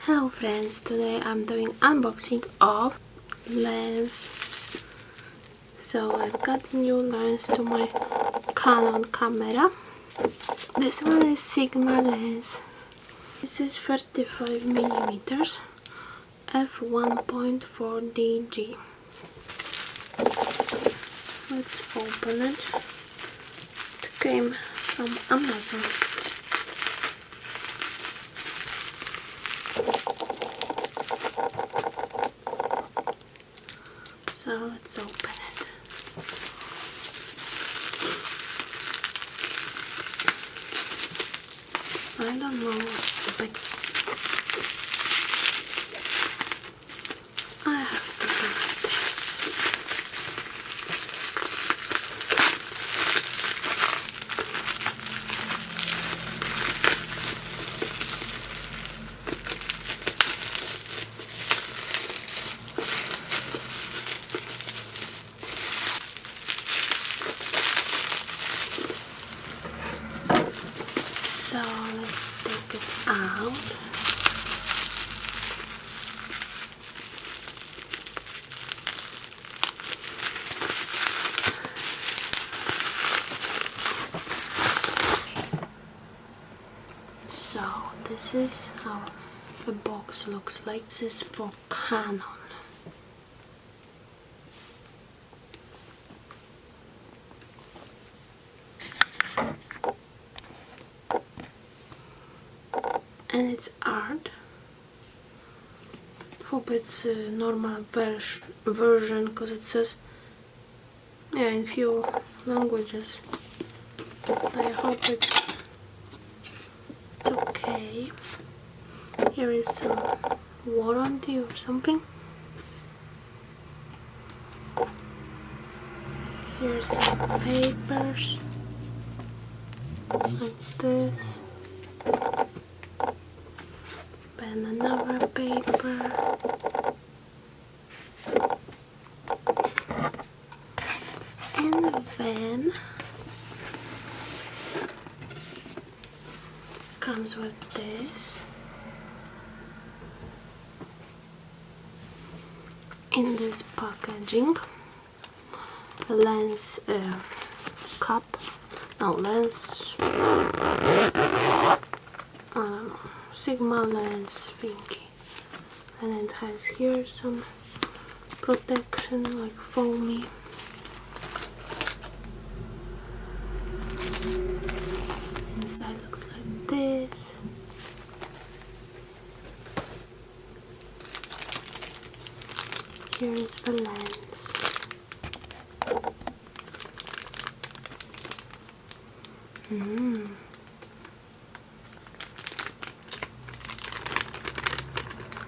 Hello friends, today I'm doing unboxing of lens. So I've got new lens to my Canon camera. This one is Sigma lens. This is 35mm f1.4 DG. Let's open it. It came from Amazon. So let's open it. I don't know what the back. I have to do this. So let's take it out. So this is how the box looks like. This is for Canon. And it's art. Hope it's a normal version because it says in few languages. I hope it's okay. Here is some warranty or something. Here's some papers like this. And another paper. And then comes with this. In this packaging, the lens cup, no lens, Sigma lens thingy, and it has here some protection like foamy. Inside looks like this. Here is the lens.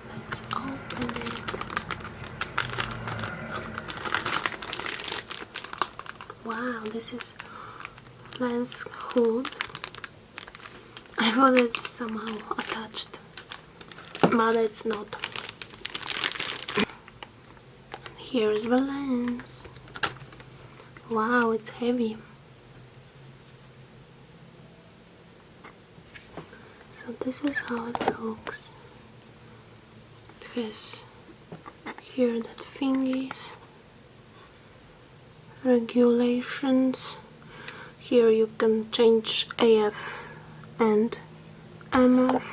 Let's open it. Wow, this is lens hood. I thought it's somehow attached, but it's not. Here's the lens. Wow, it's heavy. So this is how it looks. It has here that thingies, regulations. Here you can change AF and MF.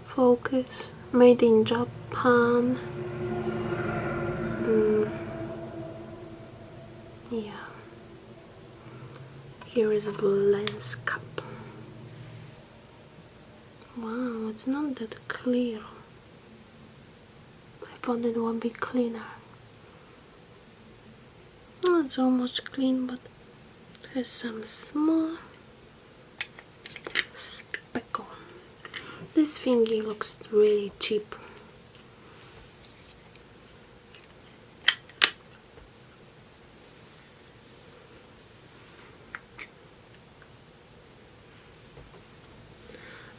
Focus. Made in Japan. Yeah. Here is the lens cap. Wow, it's not that clear. I thought it would be cleaner. Well, it's almost clean, but it has some small speckle. This thingy looks really cheap.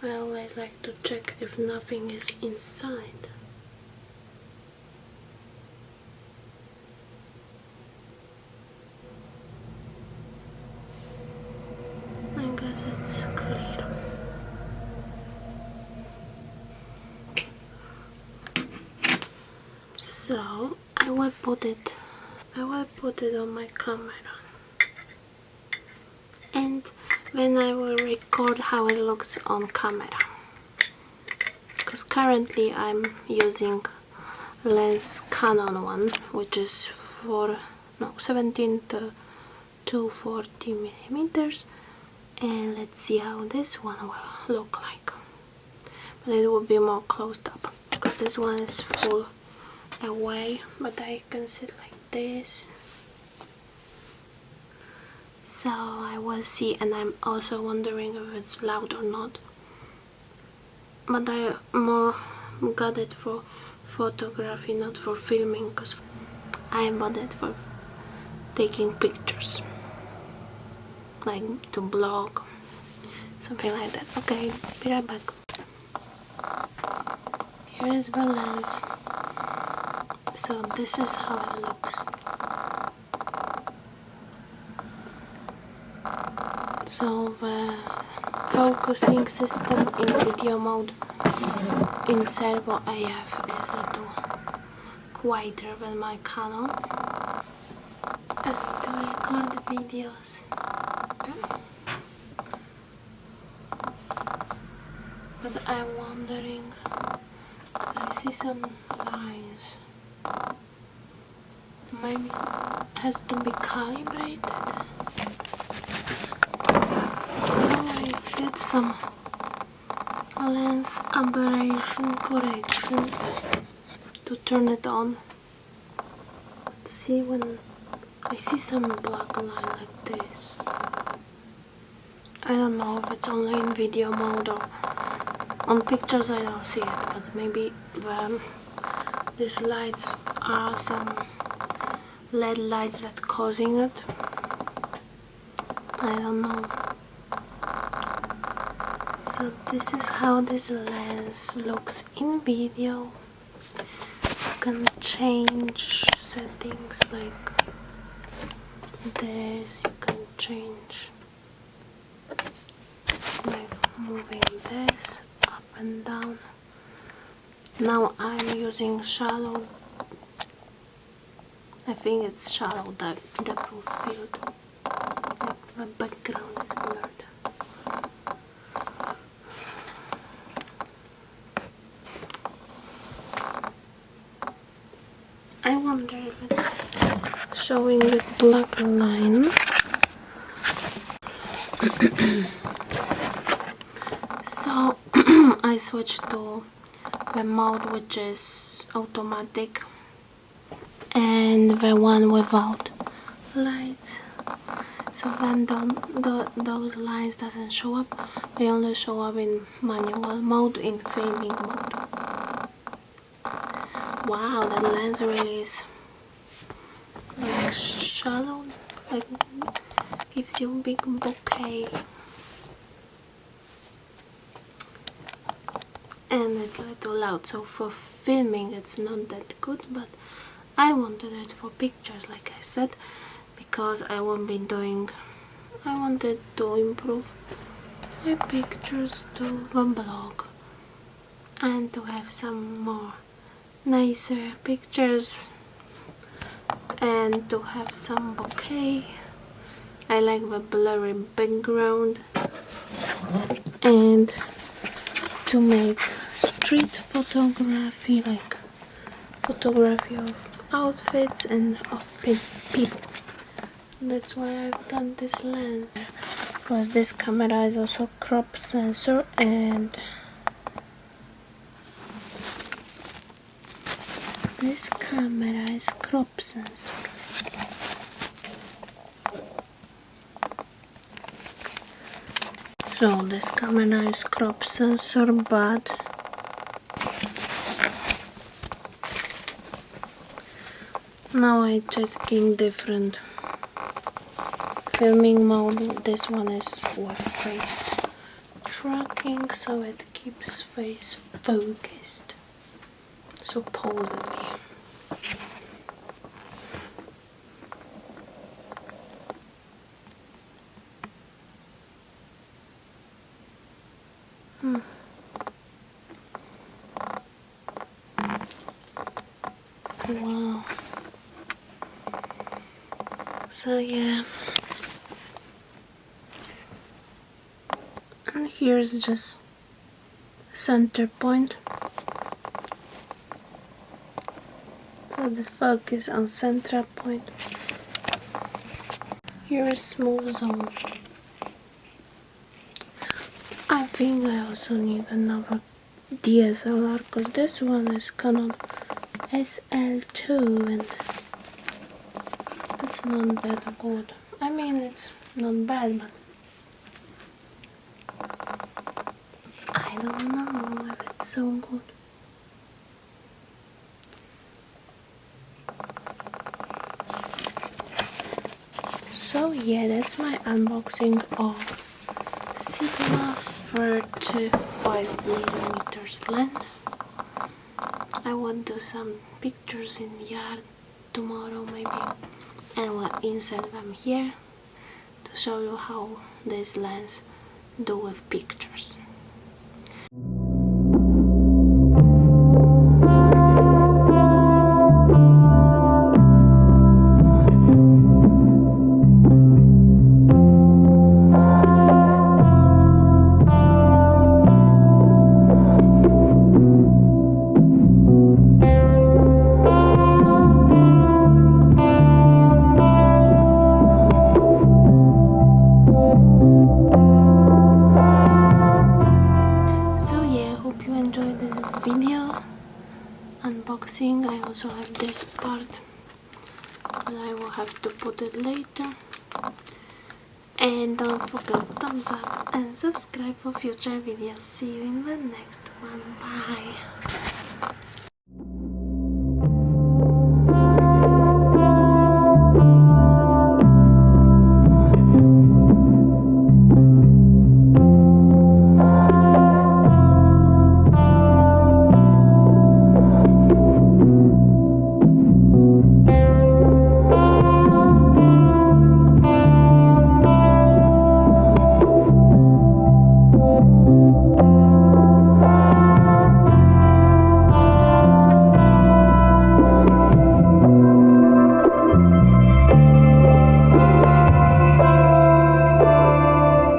I always like to check if nothing is inside. I guess it's clear. So I will put it on my camera, and then I will record how it looks on camera, because currently I'm using lens Canon one, which is for 17 to 240 millimeters, and let's see how this one will look like. But it will be more closed up because this one is full away, but I can sit like this. So I will see, and I'm also wondering if it's loud or not. But I more got it for photography, not for filming, because I bought it for taking pictures, like to blog, something like that. Okay, be right back. Here is the lens. So this is how it looks. So the focusing system in video mode in servo AF is a little quieter than my Canon. And to record videos. But I'm wondering, I see some lines. Maybe it has to be calibrated. So I did some lens aberration correction to turn it on. See, when I see some black line like this, I don't know if it's only in video mode or on pictures. I don't see it, but maybe these lights are some LED lights that causing it. I don't know. So this is how this lens looks in video. You can change settings like this. You can change like moving this up and down. Now I'm using shallow. I think it's shallow depth of field. Like the background is blurred. I wonder if it's showing the black line. So I switched to the mode which is automatic and the one without lights. So then those lines doesn't show up. They only show up in manual mode, in filming mode. Wow, that lens really is like shallow, like gives you a big bouquet. And it's a little loud, so for filming it's not that good, but I wanted it for pictures, like I said, because I wanted to improve my pictures to the blog and to have some more nicer pictures and to have some bouquet. I like the blurry background, and to make street photography, like photography of outfits and of people. That's why I've done this lens, because this camera is also crop sensor, and this camera is crop sensor. So this camera is crop sensor, but now I'm checking different filming mode. This one is with face tracking, so it keeps face focused, supposedly. Wow. So yeah. And here's just center point. So the focus on central point. Here is smooth zone. I think I also need another DSLR because this one is Canon SL2 and it's not that good. I mean, it's not bad, but I don't know if it's so good. So yeah, that's my unboxing of Sigma 35mm lens. I will do some pictures in the yard tomorrow maybe, and will insert them here to show you how this lens do with pictures. Video unboxing. I also have this part, but I will have to put it later. And don't forget thumbs up and subscribe for future videos. See you in the next one. Bye.